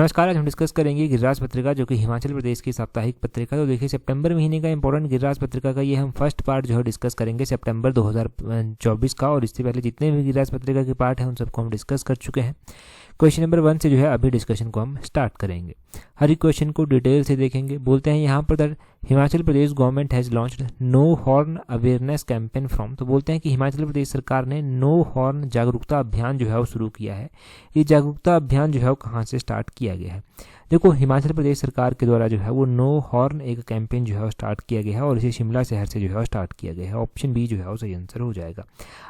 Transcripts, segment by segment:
नमस्कार, आज हम डिस्कस करेंगे गिरिराज पत्रिका जो कि हिमाचल प्रदेश की साप्ताहिक पत्रिका। तो देखिए, सितंबर महीने का इंपॉर्टेंट गिरिराज पत्रिका का ये हम फर्स्ट पार्ट जो है डिस्कस करेंगे सितंबर 2024 का। और इससे पहले जितने भी गिरिराज पत्रिका के पार्ट हैं उन सबको हम डिस्कस कर चुके हैं। क्वेश्चन नंबर 1 से जो है अभी डिस्कशन को हम स्टार्ट करेंगे। हर एक क्वेश्चन को डिटेल से देखेंगे। बोलते हैं यहाँ पर Himachal Pradesh government has launched no horn awareness campaign from. तो बोलते हैं कि हिमाचल प्रदेश सरकार ने नो हॉर्न जागरूकता अभियान जो है वो शुरू किया है। ये जागरूकता अभियान जो है वो कहाँ से स्टार्ट किया गया है? देखो, हिमाचल प्रदेश सरकार के द्वारा जो है वो नो हॉर्न एक कैंपेन जो है वो स्टार्ट किया गया है और इसे शिमला शहर से जो है वो स्टार्ट किया गया है। ऑप्शन बी जो है वो सही आंसर हो जाएगा।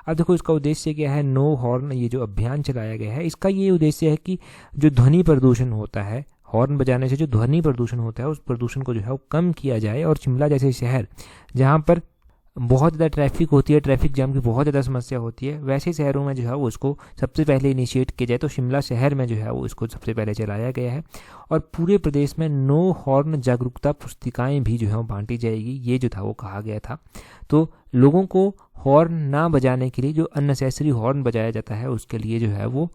अब देखो, इसका उद्देश्य क्या है? नो हॉर्न ये जो अभियान चलाया गया है इसका ये उद्देश्य है कि जो ध्वनि प्रदूषण होता है, हॉर्न बजाने से जो ध्वनि प्रदूषण होता है उस प्रदूषण को जो है वो कम किया जाए। और शिमला जैसे शहर जहाँ पर बहुत ज़्यादा ट्रैफिक होती है, ट्रैफिक जाम की बहुत ज़्यादा समस्या होती है, वैसे शहरों में जो है वो उसको सबसे पहले इनिशिएट किया जाए। तो शिमला शहर में जो है वो इसको सबसे पहले चलाया गया है। और पूरे प्रदेश में नो हॉर्न जागरूकता पुस्तिकाएं भी जो है वो बांटी जाएगी, ये जो था वो कहा गया था। तो लोगों को हॉर्न ना बजाने के लिए, जो अननेसेसरी हॉर्न बजाया जाता है उसके लिए जो है वो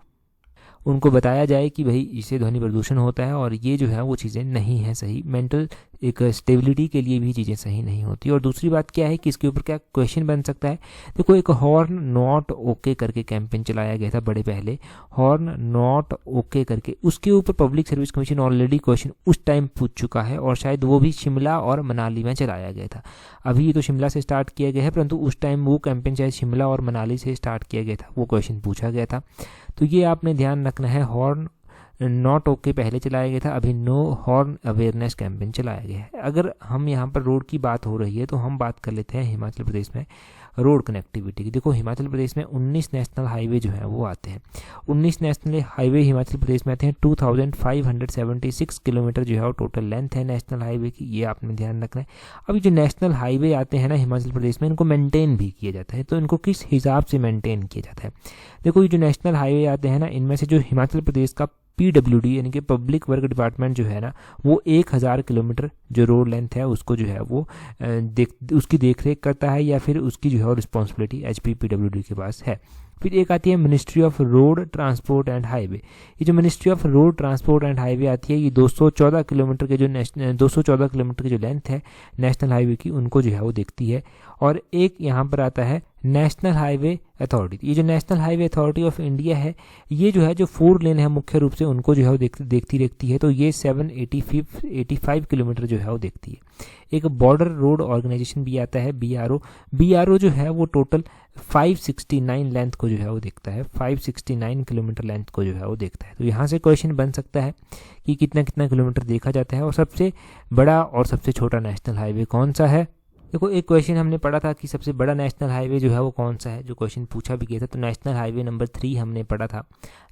उनको बताया जाए कि भाई इससे ध्वनि प्रदूषण होता है और ये जो है वो चीज़ें नहीं हैं सही। मेंटल एक स्टेबिलिटी के लिए भी चीज़ें सही नहीं होती। और दूसरी बात क्या है कि इसके ऊपर क्या क्वेश्चन बन सकता है? देखो, एक हॉर्न नॉट ओके करके कैंपेन चलाया गया था बड़े पहले, हॉर्न नॉट ओके करके। उसके ऊपर public service commission already question उस टाइम पूछ चुका है और शायद वो भी शिमला और मनाली में चलाया गया था। अभी ये तो शिमला से स्टार्ट किया गया है, परंतु उस टाइम वो कैंपेन शायद शिमला और मनाली से स्टार्ट किया गया था, वो क्वेश्चन पूछा गया था। तो ये आपने ध्यान रखना है, हॉर्न नॉट ओके पहले चलाया गया था, अभी नो हॉर्न अवेयरनेस कैंपेन चलाया गया है। अगर हम यहाँ पर रोड की बात हो रही है तो हम बात कर लेते हैं हिमाचल प्रदेश में रोड कनेक्टिविटी की। देखो, हिमाचल प्रदेश में 19 नेशनल हाईवे जो है वो आते हैं। 19 नेशनल हाईवे हिमाचल प्रदेश में आते हैं। 2576 किलोमीटर जो है वो टोटल लेंथ है नेशनल हाईवे की, ये आपने ध्यान रखना है। अभी जो नेशनल हाईवे आते हैं ना हिमाचल प्रदेश में, इनको मेंटेन भी किया जाता है। तो इनको किस हिसाब से मेंटेन किया जाता है? देखो, ये जो नेशनल हाईवे आते हैं ना, इनमें से जो हिमाचल प्रदेश का PWD यानी कि पब्लिक वर्क डिपार्टमेंट जो है ना, वो 1000 किलोमीटर जो रोड लेंथ है उसको जो है वो उसकी देखरेख करता है, या फिर उसकी जो है रिस्पॉन्सिबिलिटी HPPWD के पास है। फिर एक आती है ministry of road transport and highway. ये जो ministry of road transport and highway आती है, ये 214 किलोमीटर के जो 214 किलोमीटर की जो लेंथ है नेशनल हाईवे की, उनको जो है वो देखती है। और एक यहाँ पर आता है नेशनल हाईवे अथॉरिटी। ये जो national highway authority of India है, ये जो है जो 4 लेन है मुख्य रूप से उनको जो है वो देखती रहती है। तो ये 785 किलोमीटर जो है वो देखती है। एक बॉर्डर रोड ऑर्गेनाइजेशन भी आता है, BRO जो है वो टोटल 569 लेंथ को जो है वो देखता है, 569 किलोमीटर लेंथ को जो है वो देखता है। तो यहाँ से क्वेश्चन बन सकता है कि कितना कितना किलोमीटर देखा जाता है और सबसे बड़ा और सबसे छोटा नेशनल हाईवे कौन सा है। देखो, एक क्वेश्चन हमने पढ़ा था कि सबसे बड़ा नेशनल हाईवे जो है वो कौन सा है, जो क्वेश्चन पूछा भी गया था। तो नेशनल हाईवे नंबर 3 हमने पढ़ा था,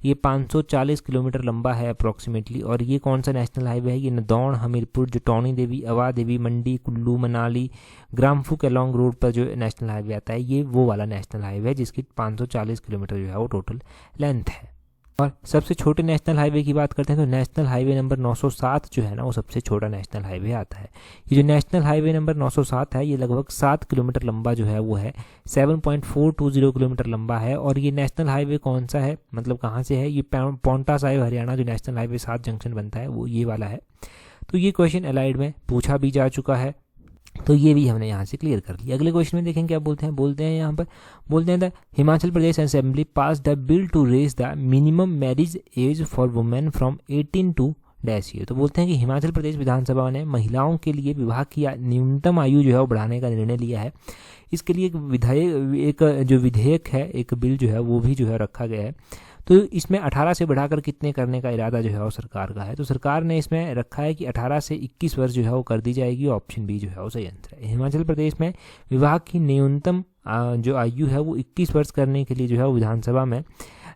ये 540 किलोमीटर लंबा है अप्रॉक्सीमेटली। और ये कौन सा नेशनल हाईवे है? ये नदौन, हमीरपुर, जटौनी देवी, अवा देवी, मंडी, कुल्लू, मनाली, ग्रामफू के लॉन्ग रोड पर जो नेशनल हाईवे आता है, ये वो वाला नेशनल हाईवे है जिसकी 540 किलोमीटर जो है वो टोटल लेंथ है। और सबसे छोटे नेशनल हाईवे की बात करते हैं तो नेशनल हाईवे नंबर 907 जो है ना, वो सबसे छोटा नेशनल हाईवे आता है। ये जो नेशनल हाईवे नंबर 907 है, ये लगभग 7 किलोमीटर लंबा जो है वो है, 7.420 किलोमीटर लंबा है। और ये नेशनल हाईवे कौन सा है, मतलब कहाँ से है? ये पांवटा साहिब हरियाणा जो नेशनल हाईवे 7 जंक्शन बनता है वो ये वाला है। तो ये क्वेश्चन एलाइड में पूछा भी जा चुका है, तो ये भी हमने यहाँ से क्लियर कर लिया। अगले क्वेश्चन में देखें क्या बोलते हैं यहाँ पर बोलते हैं the Himachal Pradesh assembly passed the bill to raise the minimum marriage age for women from 18 to dash year. तो बोलते हैं कि हिमाचल प्रदेश विधानसभा ने महिलाओं के लिए विवाह की न्यूनतम आयु जो है वो बढ़ाने का निर्णय लिया है। इसके लिए एक जो विधेयक है, एक बिल जो है वो भी जो है रखा गया है। तो इसमें 18 से बढ़ाकर कितने करने का इरादा जो है वो सरकार का है? तो सरकार ने इसमें रखा है कि 18 से 21 वर्ष जो है वो कर दी जाएगी। ऑप्शन बी जो है वो सही आंसर है। हिमाचल प्रदेश में विवाह की न्यूनतम जो आयु है वो 21 वर्ष करने के लिए जो है वो विधानसभा में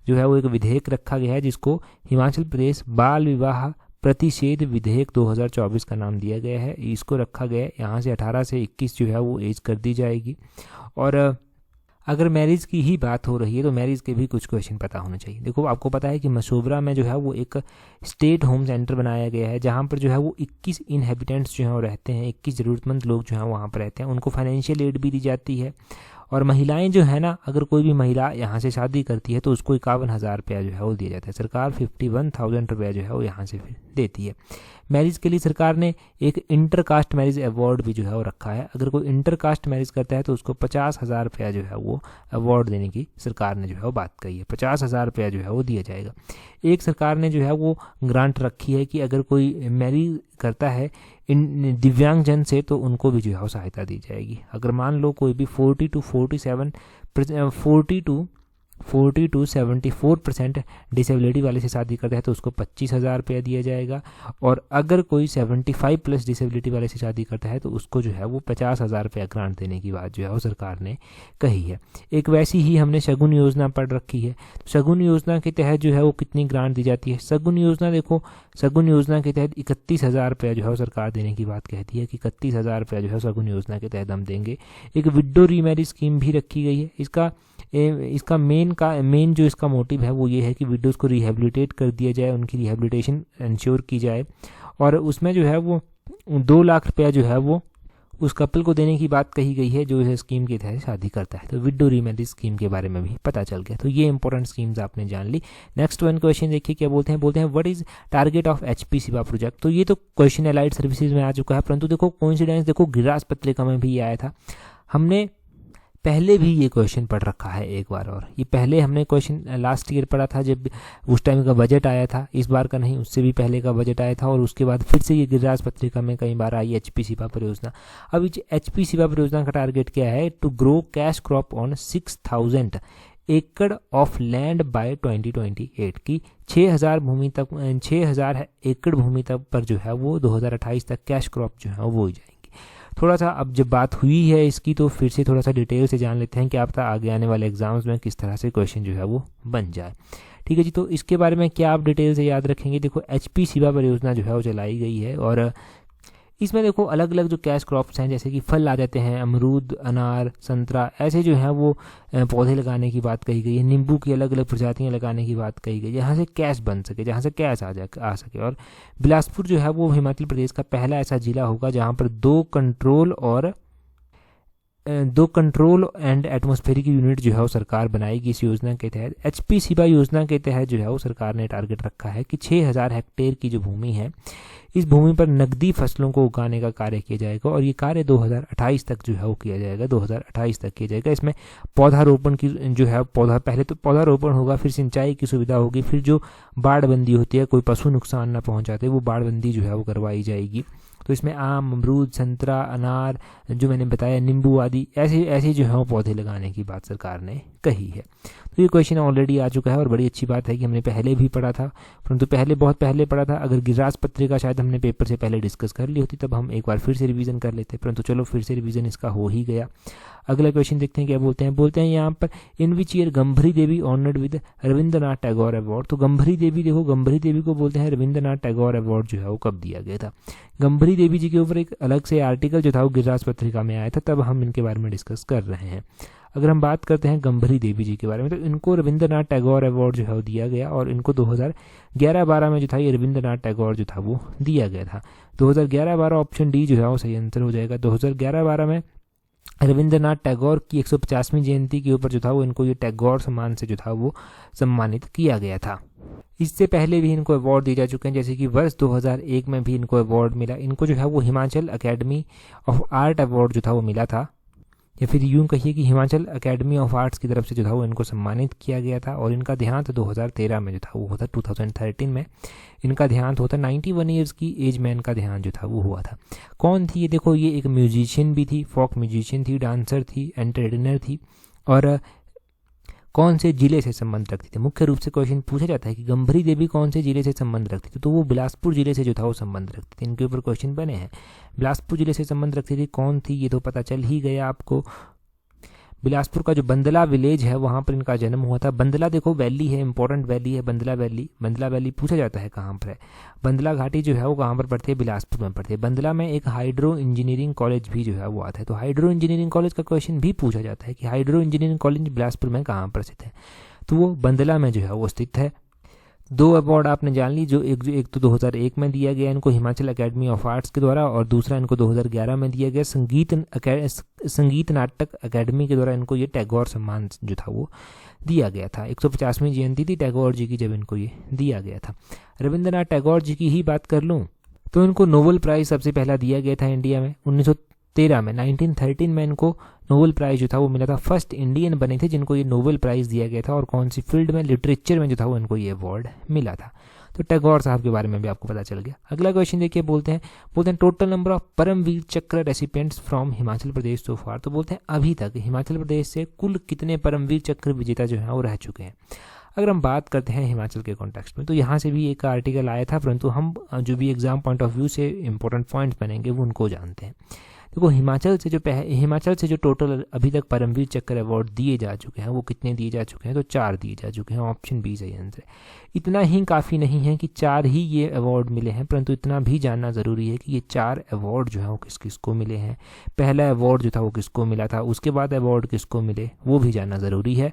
जो है वो एक विधेयक रखा गया है, जिसको हिमाचल प्रदेश बाल विवाह प्रतिषेध विधेयक 2024 का नाम दिया गया है। इसको रखा गया है, यहाँ से 18 से 21 जो है वो एज कर दी जाएगी। और अगर मैरिज की ही बात हो रही है तो मैरिज के भी कुछ क्वेश्चन पता होने चाहिए। देखो, आपको पता है कि मशोबरा में जो है वो एक स्टेट होम सेंटर बनाया गया है, जहाँ पर जो है वो 21 इनहेबिटेंट्स जो हैं वो रहते हैं, 21 ज़रूरतमंद लोग जो हैं वहाँ पर रहते हैं। उनको फाइनेंशियल एड भी दी जाती है और महिलाएं जो है ना, अगर कोई भी महिला यहाँ से शादी करती है तो उसको 51,000 रुपया जो है वो दिया जाता है। सरकार 51,000 रुपया जो है वो यहाँ से फिर देती है। मैरिज के लिए सरकार ने एक इंटर कास्ट मैरिज अवार्ड भी जो है वो रखा है। अगर कोई इंटर कास्ट मैरिज करता है तो उसको 50,000 रुपया जो है वो अवार्ड देने की सरकार ने जो है वो बात कही है। 50,000 रुपया जो है वो दिया जाएगा। एक सरकार ने जो है वो ग्रांट रखी है कि अगर कोई मैरिज करता है इन दिव्यांगजन से तो उनको भी जो है वो सहायता दी जाएगी। अगर मान लो कोई भी 40 to 74% डिसेबिलिटी वाले से शादी करता है तो उसको 25,000 रुपया दिया जाएगा। और अगर कोई 75+ डिसेबिलिटी वाले से शादी करता है तो उसको जो है वो 50,000 रुपया ग्रांट देने की बात जो है वो सरकार ने कही है। एक वैसी ही हमने शगुन योजना पढ़ रखी है। शगुन योजना के तहत जो है वो कितनी ग्रांट दी जाती है? शगुन योजना देखो, शगुन योजना के तहत 31,000 रुपया जो है वो सरकार देने की बात कहती है कि 31,000 रुपया जो है शगुन योजना के तहत हम देंगे। एक विडो रीमैरिज स्कीम भी रखी गई है। इसका मेन जो इसका मोटिव है वो ये है कि विडोज़ को रिहेबिलिटेट कर दिया जाए, उनकी रिहेबिलिटेशन इंश्योर की जाए। और उसमें जो है वो 2 लाख रुपया जो है वो उस कपल को देने की बात कही गई है जो इस स्कीम के तहत शादी करता है। तो विडो रीमैरिज स्कीम के बारे में भी पता चल गया। तो ये इंपॉर्टेंट स्कीम्स आपने जान ली। नेक्स्ट वन क्वेश्चन देखिए क्या बोलते हैं what is target of HP सेवा प्रोजेक्ट। तो ये तो क्वेश्चन एलाइड सर्विसेज में आ चुका है, परंतु देखो कोइंसिडेंस देखो गिरिराज पत्रिका में भी आया था। हमने पहले भी ये क्वेश्चन पढ़ रखा है एक बार, और ये पहले हमने क्वेश्चन लास्ट ईयर पढ़ा था जब उस टाइम का बजट आया था। इस बार का नहीं, उससे भी पहले का बजट आया था और उसके बाद फिर से ये गिरिराज पत्रिका में कई बार आई HP सेवा परियोजना। अब HP सेवा परियोजना का टारगेट क्या है? To grow cash crop on 6,000 acre of land bye 2028 की 6,000 एकड़ भूमि तक पर जो है वो 2028 तक कैश क्रॉप जो है वो हो जाएगी। थोड़ा सा अब जब बात हुई है इसकी तो फिर से थोड़ा सा डिटेल से जान लेते हैं कि आप आगे आने वाले एग्जाम्स में किस तरह से क्वेश्चन जो है वो बन जाए। ठीक है जी, तो इसके बारे में क्या आप डिटेल से याद रखेंगे? देखो HP सेवा परियोजना जो है वो चलाई गई है और इसमें देखो अलग अलग जो कैश क्रॉप्स हैं जैसे कि फल आ जाते हैं, अमरूद, अनार, संतरा, ऐसे जो हैं वो पौधे लगाने की बात कही गई है। नींबू की अलग अलग प्रजातियां लगाने की बात कही गई है जहाँ से कैश बन सके, जहाँ से कैश आ सके। और बिलासपुर जो है वो हिमाचल प्रदेश का पहला ऐसा जिला होगा जहाँ पर 2 कंट्रोल एंड एटमॉस्फेरिक यूनिट जो है वो सरकार बनाएगी इस योजना के तहत। HP सेवा योजना के तहत जो है वो सरकार ने टारगेट रखा है कि 6,000 हेक्टेयर की जो भूमि है इस भूमि पर नकदी फसलों को उगाने का कार्य किया जाएगा और ये कार्य 2028 तक जो है वो किया जाएगा। 2028 तक किया जाएगा। इसमें पौधारोपण की जो है पहले तो पौधारोपण होगा, फिर सिंचाई की सुविधा होगी, फिर जो बाढ़बंदी होती है, कोई पशु नुकसान ना पहुंचाते, वो बाढ़बंदी जो है वो करवाई जाएगी। तो इसमें आम, अमरूद, संतरा, अनार, जो मैंने बताया, नींबू आदि ऐसे जो है वो पौधे लगाने की बात सरकार ने कही है। तो ये क्वेश्चन ऑलरेडी आ चुका है और बड़ी अच्छी बात है कि हमने पहले भी पढ़ा था, परंतु बहुत पहले पढ़ा था। अगर गिरिराज पत्रिका शायद हमने पेपर से पहले डिस्कस कर ली होती तब हम एक बार फिर से रिवीजन कर लेते, परंतु चलो फिर से रिवीजन इसका हो ही गया। अगला क्वेश्चन देखते हैं क्या बोलते हैं यहाँ पर in which year Gambhari Devi honoured with Rabindranath Tagore award. तो गंभरी देवी देखो, गंभरी देवी को बोलते हैं रविंद्रनाथ टैगोर अवार्ड जो है वो कब दिया गया था। गंभरी देवी जी के ऊपर एक अलग से आर्टिकल जो था वो गिरिराज पत्रिका में आया था, तब हम इनके बारे में डिस्कस कर रहे हैं। अगर हम बात करते हैं गंभरी देवी जी के बारे में तो इनको रविंद्रनाथ टैगोर अवार्ड जो है वो दिया गया और इनको 2011-12 में जो था ये रविंद्रनाथ टैगोर जो था वो दिया गया था। 2011-12 ऑप्शन डी जो है वो सही आंसर हो जाएगा। 2011-12 में रविंद्रनाथ टैगोर की 150वीं जयंती के ऊपर जो था वो इनको ये टैगोर सम्मान से जो था वो सम्मानित किया गया था। इससे पहले भी इनको अवार्ड दिए जा चुके हैं, जैसे कि वर्ष 2001 में भी इनको अवार्ड मिला। इनको जो है वो Himachal academy of art award जो था वो मिला था, या फिर यूं कहिए कि हिमाचल एकेडमी ऑफ आर्ट्स की तरफ से जो था वो इनको सम्मानित किया गया था। और इनका देहांत 2013 में जो था वो होता, 2013 में इनका देहांत होता। 91 ईयर्स की एज में इनका देहांत जो था वो हुआ था। कौन थी ये? देखो ये एक म्यूजिशियन भी थी, फोक म्यूजिशियन थी, डांसर थी, एंटरटेनर थी और कौन से जिले से संबंध रखती थी। मुख्य रूप से क्वेश्चन पूछा जाता है कि गंभरी देवी कौन से जिले से संबंध रखती थी, तो वो बिलासपुर जिले से जो था वो संबंध रखती थी। इनके ऊपर क्वेश्चन बने हैं। बिलासपुर जिले से संबंध रखती थी, कौन थी ये तो पता चल ही गया आपको। बिलासपुर का जो बंदला विलेज है वहाँ पर इनका जन्म हुआ था। बंदला देखो वैली है, इंपॉर्टेंट वैली है बंदला वैली। बंदला वैली पूछा जाता है कहाँ पर है। बंदला घाटी जो है वो कहाँ पर पड़ती है? बिलासपुर में पड़ती है। बंदला में एक हाइड्रो इंजीनियरिंग कॉलेज भी जो है वो आता है। तो हाइड्रो इंजीनियरिंग कॉलेज का क्वेश्चन भी पूछा जाता है कि हाइड्रो इंजीनियरिंग कॉलेज बिलासपुर में कहाँ पर स्थित है, तो वो बंदला में जो है वो स्थित है। दो अवार्ड आपने जान ली, जो एक तो 2001 में दिया गया इनको हिमाचल एकेडमी ऑफ आर्ट्स के द्वारा, और दूसरा इनको 2011 में दिया गया संगीत नाटक अकेडमी के द्वारा इनको ये टैगोर सम्मान जो था वो दिया गया था। 150वीं जयंती थी टैगोर जी की जब इनको ये दिया गया था। रविंद्रनाथ टैगोर जी की ही बात कर लूँ तो इनको नोबेल प्राइज़ सबसे पहला दिया गया था इंडिया में 1913 में। 1913 में इनको नोबेल प्राइज़ जो था वो मिला था। फर्स्ट इंडियन बने थे जिनको ये नोबेल प्राइज़ दिया गया था, और कौन सी फील्ड में, लिटरेचर में जो था वो इनको ये अवार्ड मिला था। तो टैगोर साहब के बारे में भी आपको पता चल गया। अगला क्वेश्चन देखिए, बोलते हैं टोटल नंबर ऑफ परमवीर चक्र रेसिपिएंट्स फ्रॉम हिमाचल प्रदेश सो फार। तो बोलते हैं अभी तक हिमाचल प्रदेश से कुल कितने परमवीर चक्र विजेता जो हैं वो रह चुके हैं। अगर हम बात करते हैं हिमाचल के कॉन्टेक्स्ट में तो यहाँ से भी एक आर्टिकल आया था, परंतु हम जो भी एग्जाम पॉइंट ऑफ व्यू से इंपॉर्टेंट पॉइंट्स बनेंगे वो उनको जानते हैं। देखो हिमाचल से जो टोटल अभी तक परमवीर चक्र अवार्ड दिए जा चुके हैं वो कितने दिए जा चुके हैं, तो 4 दिए जा चुके हैं। ऑप्शन बी सही आंसर। इतना ही काफ़ी नहीं है कि 4 ही ये अवार्ड मिले हैं, परंतु इतना भी जानना ज़रूरी है कि ये 4 अवार्ड जो है वो किस किस को मिले हैं। पहला अवार्ड जो था वो किसको मिला था, उसके बाद अवार्ड किसको मिले वो भी जानना ज़रूरी है।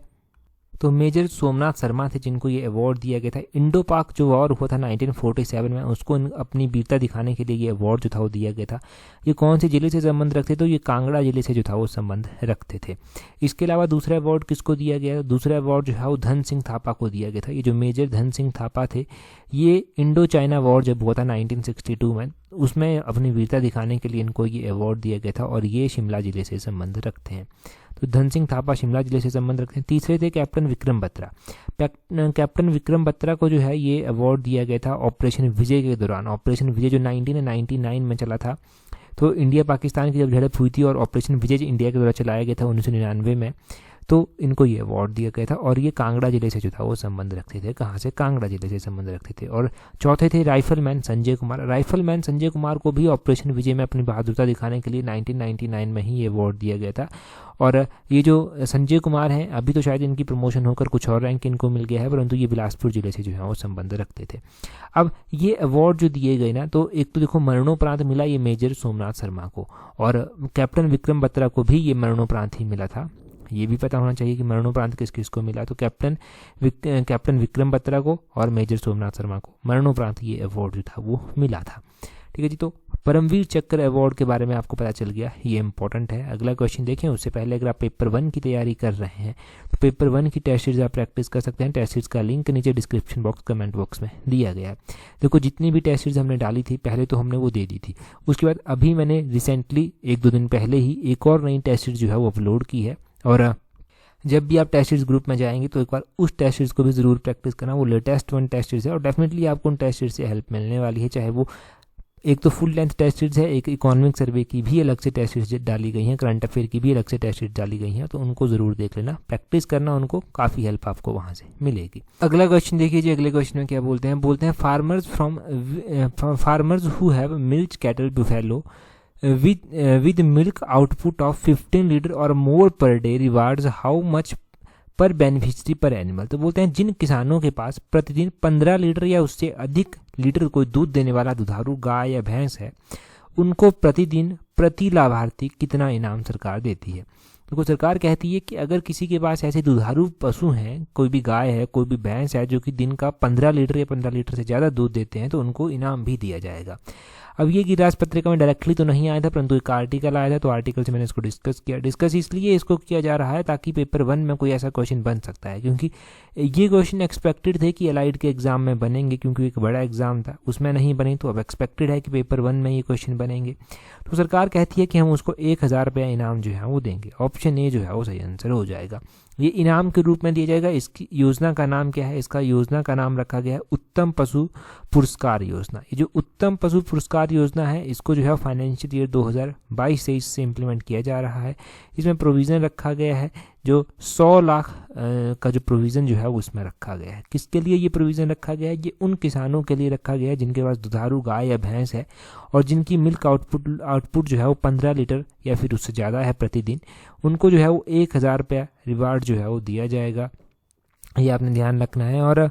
तो मेजर सोमनाथ शर्मा थे जिनको ये अवार्ड दिया गया था। इंडो पाक जो वॉर हुआ था 1947 में, उसको अपनी वीरता दिखाने के लिए ये अवार्ड जो था वो दिया गया था। ये कौन से ज़िले से संबंध रखते थे, तो ये कांगड़ा ज़िले से जो था वो संबंध रखते थे। इसके अलावा दूसरा अवार्ड किसको दिया गया, दूसरा अवार्ड जो है वो धन सिंह थापा को दिया गया था। ये जो मेजर धन सिंह थापा थे, ये इंडो चाइना वॉर जब हुआ था 1962 में, उसमें अपनी वीरता दिखाने के लिए इनको ये अवार्ड दिया गया था, और ये शिमला ज़िले से संबंध रखते हैं। तो धन सिंह थापा शिमला जिले से संबंध रखते हैं। तीसरे थे कैप्टन विक्रम बत्रा। कैप्टन विक्रम बत्रा को जो है ये अवार्ड दिया गया था ऑपरेशन विजय के दौरान। ऑपरेशन विजय जो 1999 में चला था, तो इंडिया पाकिस्तान की जब झड़प हुई थी और ऑपरेशन विजय इंडिया के द्वारा चलाया गया था 1999 में, तो इनको ये अवार्ड दिया गया था। और ये कांगड़ा जिले से जो था वो संबंध रखते थे। कहाँ से, कांगड़ा जिले से संबंध रखते थे। और चौथे थे राइफलमैन संजय कुमार। राइफलमैन संजय कुमार को भी ऑपरेशन विजय में अपनी बहादुरता दिखाने के लिए 1999 में ही ये अवार्ड दिया गया था। और ये जो संजय कुमार हैं, अभी तो शायद इनकी प्रमोशन होकर कुछ और रैंक इनको मिल गया है, परंतु ये बिलासपुर जिले से जो है वो संबंध रखते थे। अब ये अवार्ड जो दिए गए ना, तो एक तो देखो मरणोपरांत मिला ये मेजर सोमनाथ शर्मा को, और कैप्टन विक्रम बत्रा को भी ये मरणोपरांत ही मिला था। ये भी पता होना चाहिए कि मरणोपरांत किस किस को मिला। तो कैप्टन विक्रम बत्रा को और मेजर सोमनाथ शर्मा को मरणोपरांत ये अवार्ड जो था वो मिला था। ठीक है जी, तो परमवीर चक्र अवार्ड के बारे में आपको पता चल गया, ये इंपॉर्टेंट है। अगला क्वेश्चन देखें उससे पहले अगर आप पेपर 1 की तैयारी कर रहे हैं तो पेपर 1 की टेस्ट सीरीज आप प्रैक्टिस कर सकते हैं। टेस्ट सीरीज का लिंक नीचे डिस्क्रिप्शन बॉक्स कमेंट बॉक्स में दिया गया है। देखो जितनी भी टेस्ट सीरीज हमने डाली थी पहले तो हमने वो दे दी थी, उसके बाद अभी मैंने रिसेंटली 1-2 दिन पहले ही एक और नई टेस्ट सीरीज जो है वो अपलोड की है। और जब भी आप टेस्ट सीरीज ग्रुप में जाएंगे तो एक बार उस टेस्ट सीरीज को भी ज़रूर प्रैक्टिस करना। वो लेटेस्ट 1 टेस्ट सीरीज है और डेफिनेटली आपको उन टेस्ट सीरीज से हेल्प मिलने वाली है। चाहे वो एक तो फुल लेंथ टेस्ट सीरीज है, एक इकोनॉमिक सर्वे की भी अलग से टेस्ट सीरीज डाली गई हैं, करंट अफेयर की भी अलग से टेस्ट सीरीज डाली गई हैं, तो उनको ज़रूर देख लेना, प्रैक्टिस करना, उनको काफ़ी हेल्प आपको वहाँ से मिलेगी। अगला क्वेश्चन देखिए जी, अगले क्वेश्चन में क्या बोलते हैं farmers who have milk cattle buffalo with milk output of 15 litre और more per day rewards how much per beneficiary per animal. तो बोलते हैं जिन किसानों के पास प्रतिदिन 15 लीटर या उससे अधिक लीटर कोई दूध देने वाला दुधारू गाय या भैंस है, उनको प्रतिदिन प्रति लाभार्थी कितना इनाम सरकार देती है। तो सरकार कहती है कि अगर किसी के पास ऐसे दुधारू पशु हैं, कोई भी गाय है, कोई भी भैंस है, जो कि दिन का 15 लीटर या 15 लीटर से ज़्यादा दूध देते हैं, तो उनको इनाम भी दिया जाएगा। अब ये गिरिराज पत्रिका में डायरेक्टली तो नहीं आया था, परंतु एक आर्टिकल आया था, तो आर्टिकल से मैंने इसको डिस्कस इसलिए इसको किया जा रहा है ताकि पेपर 1 में कोई ऐसा क्वेश्चन बन सकता है, क्योंकि ये क्वेश्चन एक्सपेक्टेड थे कि एलाइड के एग्जाम में बनेंगे, क्योंकि एक बड़ा एग्जाम था, उसमें नहीं बने, तो अब एक्सपेक्टेड है कि पेपर 1 में ये क्वेश्चन बनेंगे। तो सरकार कहती है कि हम उसको 1000 रुपया इनाम जो है वो देंगे। ऑप्शन ए जो है वो सही आंसर हो जाएगा। ये इनाम के रूप में दिया जाएगा। इसकी योजना का नाम क्या है? इसका योजना का नाम रखा गया है उत्तम पशु पुरस्कार योजना। ये जो उत्तम पशु पुरस्कार योजना है, इसको जो है फाइनेंशियल ईयर 2022-23 से इम्प्लीमेंट किया जा रहा है। इसमें प्रोविज़न रखा गया है जो 100 लाख का जो प्रोविज़न जो है वो उसमें रखा गया है। किसके लिए ये प्रोविज़न रखा गया है? ये उन किसानों के लिए रखा गया है जिनके पास दुधारू गाय या भैंस है और जिनकी मिल्क आउटपुट जो है वो 15 लीटर या फिर उससे ज़्यादा है प्रतिदिन। उनको जो है वो 1000 रुपया रिवार्ड जो है वो दिया जाएगा। ये आपने ध्यान रखना है। और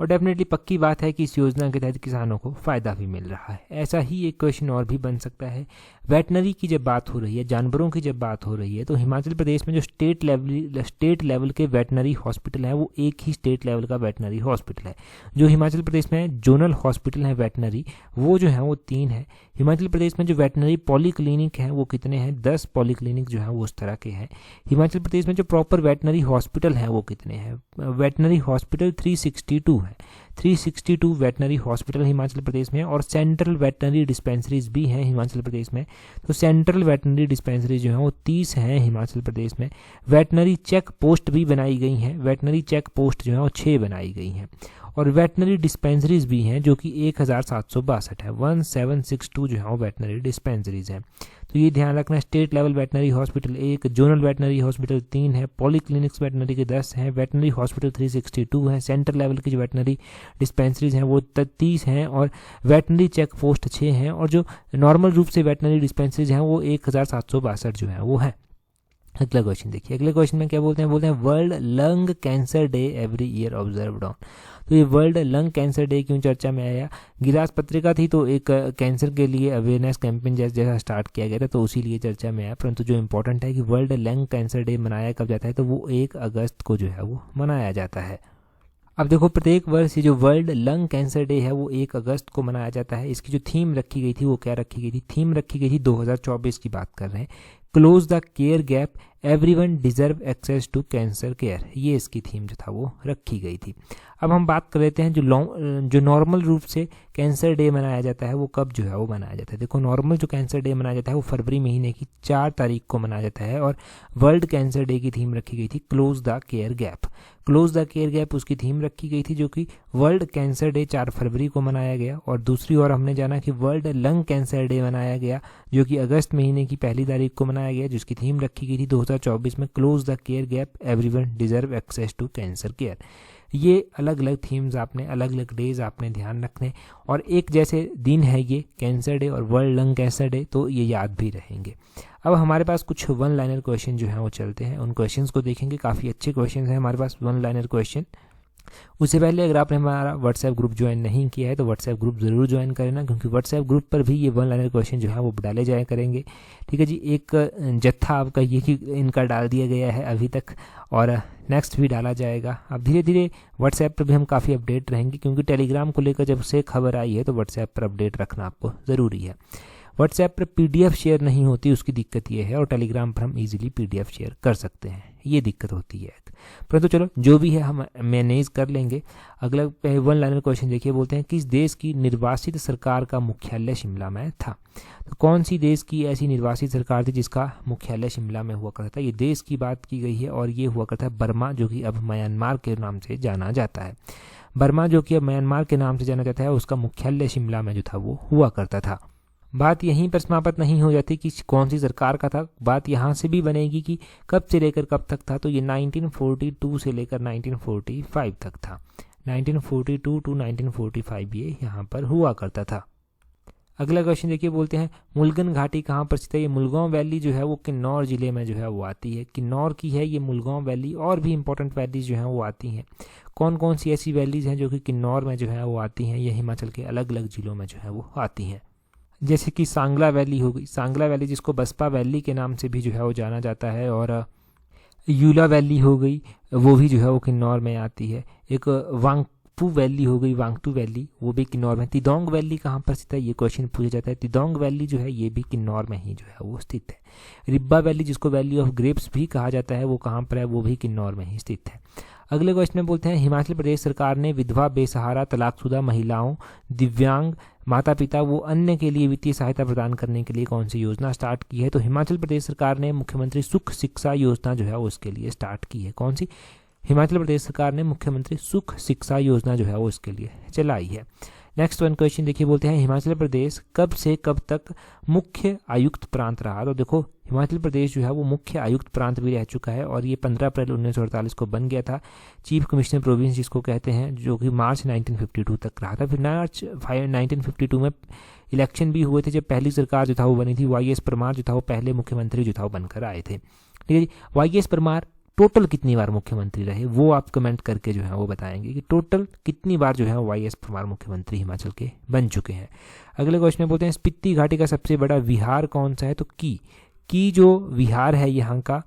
और डेफिनेटली पक्की बात है कि इस योजना के तहत किसानों को फ़ायदा भी मिल रहा है। ऐसा ही एक क्वेश्चन और भी बन सकता है, वेटनरी की जब बात हो रही है, जानवरों की जब बात हो रही है, तो हिमाचल प्रदेश में जो स्टेट लेवल के वेटनरी हॉस्पिटल है वो एक ही स्टेट लेवल का वेटनरी हॉस्पिटल है। जो हिमाचल प्रदेश में जोनल हॉस्पिटल है वेटनरी, वो जो है वो 3 है। हिमाचल प्रदेश में जो वेटनरी पॉलीक्लिनिक है वो कितने हैं? 10 पॉलीक्लिनिक जो है वो उस तरह के हैं। हिमाचल प्रदेश में जो प्रॉपर वेटनरी हॉस्पिटल है वो कितने हैं? वेटनरी हॉस्पिटल 362 है। 362 वेटनरी हॉस्पिटल हिमाचल प्रदेश में, और सेंट्रल वेटनरी डिस्पेंसरीज भी हैं हिमाचल प्रदेश में। तो सेंट्रल वेटनरी डिस्पेंसरीज जो हैं वो 30 हैं हिमाचल प्रदेश में। वेटनरी चेक पोस्ट भी बनाई गई हैं, वेटनरी चेक पोस्ट जो है वो 6 बनाई गई हैं। और वेटनरी डिस्पेंसरीज भी हैं जो कि 1762 है, 1762 जो है वो वेटनरी डिस्पेंसरीज हैं। तो ये ध्यान रखना, state level veterinary hospital 1, zonal veterinary hospital 3 है, पॉलीक्लिनिक्स वेटनरी के 10 हैं, वेटनरी हॉस्पिटल 362 है, सेंट्रल लेवल की जो वेटनरी डिस्पेंसरीज हैं वो 30 हैं, और वेटनरी चेक पोस्ट 6 हैं, और जो नॉर्मल रूप से वेटनरी डिस्पेंसरीज हैं वो 1762 जो है वो है। अगला क्वेश्चन देखिए, अगले क्वेश्चन में क्या बोलते हैं? बोलते हैं world lung cancer day every year observed on. तो ये वर्ल्ड लंग कैंसर डे क्यों चर्चा में आया? गिलास पत्रिका थी तो एक कैंसर के लिए अवेयरनेस कैंपेन जैसा स्टार्ट किया गया था, तो उसी लिए चर्चा में आया। परंतु जो इंपॉर्टेंट है कि वर्ल्ड लंग कैंसर डे मनाया कब जाता है, तो वो 1 अगस्त को जो है वो मनाया जाता है। अब देखो, प्रत्येक वर्ष ये जो वर्ल्ड लंग कैंसर डे है वो 1 अगस्त को मनाया जाता है। इसकी जो थीम रखी गई थी वो क्या रखी गई थी? थीम रखी गई थी 2024 की बात कर रहे हैं, close the care gap, everyone deserve access to cancer care. ये इसकी थीम जो था वो रखी गई थी। अब हम बात कर लेते हैं जो नॉर्मल रूप से कैंसर डे मनाया जाता है वो कब जो है वो मनाया जाता है। देखो, नॉर्मल जो कैंसर डे मनाया जाता है वो फरवरी महीने की 4 तारीख को मनाया जाता है, और वर्ल्ड कैंसर डे की थीम रखी गई थी close the care gap. Close the care gap उसकी थीम रखी गई थी, जो कि वर्ल्ड कैंसर डे 4 फरवरी को मनाया गया। और दूसरी ओर हमने जाना कि वर्ल्ड लंग कैंसर डे मनाया गया, जो कि अगस्त महीने की 1 तारीख को मनाया गया, जिसकी थीम रखी गई थी 2024 में close the care gap, everyone deserve access to cancer care. ये अलग अलग थीम्स आपने, अलग अलग डेज आपने ध्यान रखने, और एक जैसे दिन है ये कैंसर डे और वर्ल्ड लंग कैंसर डे, तो ये याद भी रहेंगे। अब हमारे पास कुछ 1 लाइनर क्वेश्चन जो हैं वो चलते हैं, उन क्वेश्चंस को देखेंगे। काफ़ी अच्छे क्वेश्चन हैं हमारे पास 1 लाइनर क्वेश्चन। उससे पहले अगर आपने हमारा व्हाट्सएप ग्रुप ज्वाइन नहीं किया है तो व्हाट्सएप ग्रुप ज़रूर ज्वाइन करें ना, क्योंकि व्हाट्सएप ग्रुप पर भी ये 1 लाइनर क्वेश्चन जो है वो डाले जाया करेंगे। ठीक है जी, एक जत्था आपका ये कि इनका डाल दिया गया है अभी तक, और नेक्स्ट भी डाला जाएगा। अब धीरे धीरे व्हाट्सएप पर भी हम काफ़ी अपडेट रहेंगे, क्योंकि टेलीग्राम को लेकर जब से खबर आई है तो व्हाट्सएप पर अपडेट रखना आपको ज़रूरी है। व्हाट्सएप पर पीडीएफ शेयर नहीं होती, उसकी दिक्कत ये है, और टेलीग्राम पर हम इजीली पीडीएफ शेयर कर सकते हैं, ये दिक्कत होती है। परंतु चलो जो भी है हम मैनेज कर लेंगे। अगला 1 लाइनर क्वेश्चन देखिए, बोलते हैं किस देश की निर्वासित सरकार का मुख्यालय शिमला में था? तो कौन सी देश की ऐसी निर्वासित सरकार थी जिसका मुख्यालय शिमला में हुआ करता था? ये देश की बात की गई है, और ये हुआ करता है बर्मा, जो कि अब म्यांमार के नाम से जाना जाता है। बर्मा जो कि अब म्यांमार के नाम से जाना जाता है, उसका मुख्यालय शिमला में जो था वो हुआ करता था। बात यहीं पर समाप्त नहीं हो जाती कि कौन सी सरकार का था, बात यहाँ से भी बनेगी कि कब से लेकर कब तक था। तो ये 1942 से लेकर 1945 तक था। 1942 टू 1945 ये यहाँ पर हुआ करता था। अगला क्वेश्चन देखिए, बोलते हैं मुलगन घाटी कहाँ पर स्थित है? ये मुलगांव वैली जो है वो किन्नौर जिले में जो है वो आती है, किन्नौर की है ये मुलगांव वैली। और भी इंपॉर्टेंट वैलीज जो हैं वो आती हैं। कौन कौन सी ऐसी वैलीज हैं जो कि किन्नौर में जो है वो आती हैं? ये हिमाचल के अलग अलग जिलों में जो है वो आती हैं, जैसे कि सांगला वैली हो गई, सांगला वैली जिसको बसपा वैली के नाम से भी जो है वो जाना जाता है, और यूला वैली हो गई, वो भी जो है वो किन्नौर में आती है। एक वांगपू वैली हो गई, वांगटू वैली, वो भी किन्नौर में। तिदोंग वैली कहाँ पर स्थित है? ये क्वेश्चन पूछा जाता है। तिदोंग वैली जो है ये भी किन्नौर में ही जो है वो स्थित है। रिब्बा वैली जिसको वैली ऑफ ग्रेप्स भी कहा जाता है, वो कहाँ पर है? वो भी किन्नौर में ही स्थित है। अगले क्वेश्चन में बोलते हैं हिमाचल प्रदेश सरकार ने विधवा, बेसहारा, तलाकशुदा महिलाओं, दिव्यांग, माता पिता वो अन्य के लिए वित्तीय सहायता प्रदान करने के लिए कौन सी योजना स्टार्ट की है? तो हिमाचल प्रदेश सरकार ने मुख्यमंत्री सुख शिक्षा योजना जो है वो उसके लिए स्टार्ट की है। कौन सी? हिमाचल प्रदेश सरकार ने मुख्यमंत्री सुख शिक्षा योजना जो है वो इसके लिए चलाई है। नेक्स्ट 1 क्वेश्चन देखिए, बोलते हैं हिमाचल प्रदेश कब से कब तक मुख्य आयुक्त प्रांत रहा? तो देखो, हिमाचल प्रदेश जो है वो मुख्य आयुक्त प्रांत भी रह चुका है, और ये 15 अप्रैल 1948 को बन गया था। चीफ कमिश्नर प्रोविंस जिसको कहते हैं, जो कि मार्च 1952 तक रहा था। फिर मार्च 1952 में इलेक्शन भी हुए थे, जब पहली सरकार जो था वो बनी थी। YS परमार जो था वो पहले मुख्यमंत्री जो था वो बनकर आए थे। ठीक है जी, YS परमार टोटल कितनी बार मुख्यमंत्री रहे, वो आप कमेंट करके जो है वो बताएंगे कि टोटल कितनी बार जो है वाईएस परमार मुख्यमंत्री हिमाचल के बन चुके हैं। अगले क्वेश्चन में बोलते हैं स्पीति घाटी का सबसे बड़ा विहार कौन सा है, तो की जो विहार है यहाँ का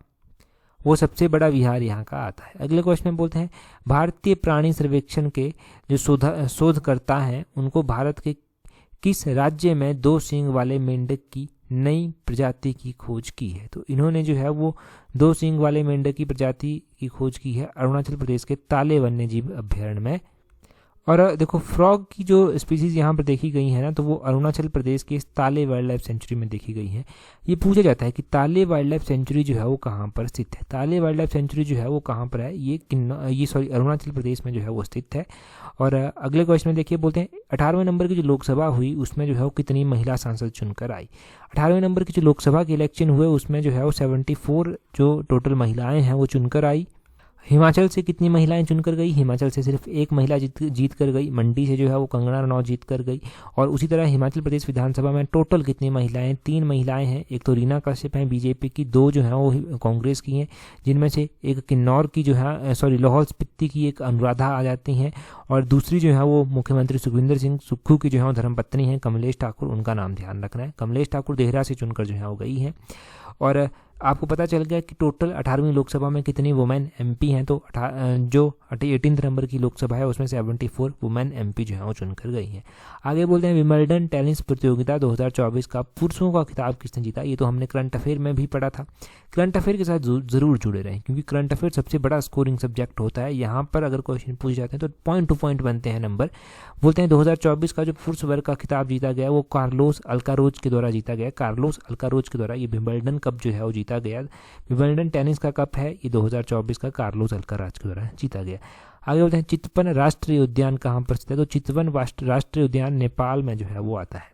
वो सबसे बड़ा विहार यहाँ का आता है। अगले क्वेश्चन में बोलते हैं भारतीय प्राणी सर्वेक्षण के जो शोधकर्ता हैं उनको भारत के किस राज्य में 2 सींग वाले मेंढक की नई प्रजाति की खोज की है, तो इन्होंने जो है वो 2 सींग वाले मेंढक की प्रजाति की खोज की है अरुणाचल प्रदेश के ताले वन्यजीव अभ्यारण्य में। और देखो फ्रॉग की जो स्पीसीज यहाँ पर देखी गई है ना, तो वो अरुणाचल प्रदेश के ताले वाइल्ड लाइफ सेंचुरी में देखी गई है। ये पूछा जाता है कि ताले वाइल्ड लाइफ सेंचुरी जो है वो कहाँ पर स्थित है। ताले वाइल्ड लाइफ सेंचुरी जो है वो कहाँ पर है, ये अरुणाचल प्रदेश में जो है वो स्थित है। और अगले क्वेश्चन में देखिए बोलते हैं 18वें नंबर की जो लोकसभा हुई उसमें जो है वो कितनी महिला सांसद चुनकर आई। 18वें नंबर की जो लोकसभा के इलेक्शन हुए उसमें जो है वो 74 जो टोटल महिलाएं हैं वो चुनकर आई। हिमाचल से कितनी महिलाएं चुनकर गई, हिमाचल से सिर्फ एक महिला जीत कर गई। मंडी से जो है वो कंगना रनौत जीत कर गई। और उसी तरह हिमाचल प्रदेश विधानसभा में टोटल कितनी महिलाएं, 3 महिलाएं हैं। एक तो रीना कश्यप हैं बीजेपी की, 2 जो हैं वो कांग्रेस की हैं, जिनमें से एक किन्नौर की जो है लाहौल स्पीति की एक अनुराधा आ जाती हैं, और दूसरी जो है वो मुख्यमंत्री सुखविंदर सिंह सुक्खू की जो है वो धर्मपत्नी है कमलेश ठाकुर, उनका नाम ध्यान रखना है। कमलेश ठाकुर देहरा से चुनकर जो है वो गई हैं। और आपको पता चल गया कि टोटल 18वीं लोकसभा में कितनी वुमेन एमपी हैं, तो जो 18 नंबर की लोकसभा है उसमें 74 वुमेन एमपी जो है वो चुनकर गई हैं। आगे बोलते हैं विंबलडन टेनिस प्रतियोगिता 2024 का पुरुषों का खिताब किसने जीता। ये तो हमने करंट अफेयर में भी पढ़ा था। करंट अफेयर के साथ ज़रूर जुड़े रहें क्योंकि करंट अफेयर सबसे बड़ा स्कोरिंग सब्जेक्ट होता है। यहाँ पर अगर क्वेश्चन पूछे जाते हैं तो पॉइंट टू पॉइंट बनते हैं नंबर। बोलते हैं 2024 का जो पुरुष वर्ग का खिताब जीता गया वो कार्लोस अल्काराज के द्वारा जीता गया। कार्लोस अल्काराज के द्वारा ये विंबलडन कप जो है वो जीता गया। विंबलडन टेनिस का कप है ये 2024 का कार्लोस अल्काराज के द्वारा जीता गया। आगे बोलते हैं चितवन राष्ट्रीय उद्यान कहाँ पर स्थित है, तो चितवन राष्ट्रीय उद्यान नेपाल में जो है वो आता है।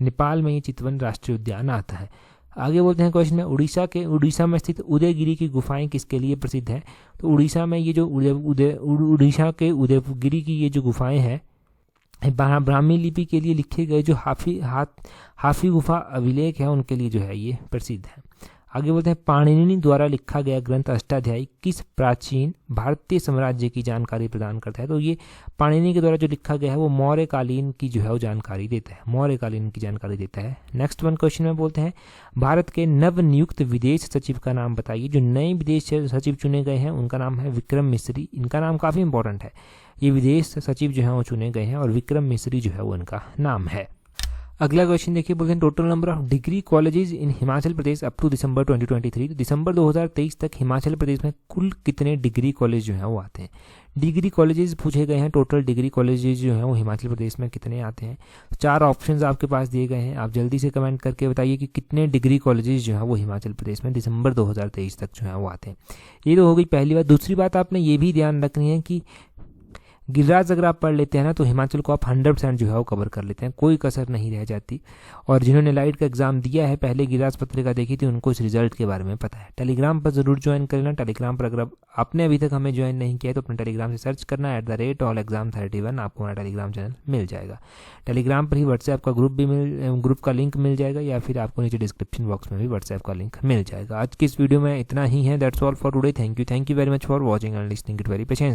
नेपाल में ये चितवन राष्ट्रीय उद्यान आता है। आगे बोलते हैं क्वेश्चन में उड़ीसा में स्थित उदयगिरी की गुफाएं किसके लिए प्रसिद्ध हैं, तो उड़ीसा में ये जो उड़ीसा के उदयगिरी की ये जो गुफाएं हैं ब्राह्मी लिपि के लिए लिखे गए जो हाफी गुफा अभिलेख है उनके लिए जो है ये प्रसिद्ध है। आगे बोलते हैं पाणिनि द्वारा लिखा गया ग्रंथ अष्टाध्यायी किस प्राचीन भारतीय साम्राज्य की जानकारी प्रदान करता है, तो ये पाणिनि के द्वारा जो लिखा गया है वो मौर्य कालीन की जो है वो जानकारी देता है, मौर्य कालीन की जानकारी देता है। नेक्स्ट वन क्वेश्चन में बोलते हैं भारत के नवनियुक्त विदेश सचिव का नाम बताइए। जो नए विदेश सचिव चुने गए हैं उनका नाम है विक्रम मिस्री। इनका नाम काफ़ी इंपॉर्टेंट है। ये विदेश सचिव जो है वो चुने गए हैं और विक्रम मिस्री जो है वो इनका नाम है। अगला क्वेश्चन देखिए बोलते हैं total number of degree colleges in Himachal Pradesh up to December 2023। तो दिसंबर 2023 तक हिमाचल प्रदेश में कुल कितने डिग्री कॉलेज जो हैं वो आते हैं। डिग्री कॉलेजेस पूछे गए हैं, टोटल डिग्री कॉलेजेस जो हैं वो हिमाचल प्रदेश में कितने आते हैं। 4 ऑप्शंस आपके पास दिए गए हैं, आप जल्दी से कमेंट करके बताइए कि कितने डिग्री कॉलेजेस जो हैं वो हिमाचल प्रदेश में दिसंबर 2023 तक जो है वो आते हैं। ये तो हो गई पहली बात। दूसरी बात आपने ये भी ध्यान रखनी है कि गिरिराज अगर आप पढ़ लेते हैं ना तो हिमाचल को आप 100% जो है वो कवर कर लेते हैं, कोई कसर नहीं रह जाती। और जिन्होंने लाइट का एग्जाम दिया है पहले गिरिराज पत्रिका देखी थी उनको इस रिजल्ट के बारे में पता है। टेलीग्राम पर जरूर ज्वाइन कर लेना। टेलीग्राम पर अगर आपने अभी तक हमें ज्वाइन नहीं किया है तो अपने टेलीग्राम से सर्च करना @allexam31, आपको हमारा टेलीग्राम चैनल मिल जाएगा। टेलीग्राम पर ही व्हाट्सएप का ग्रुप का लिंक मिल जाएगा या फिर आपको नीचे डिस्क्रिप्शन बॉक्स में भी व्हाट्सएप का लिंक मिल जाएगा। आज की इस वीडियो में इतना ही है। That's all for today. Thank you very much for watching and listening it very patience.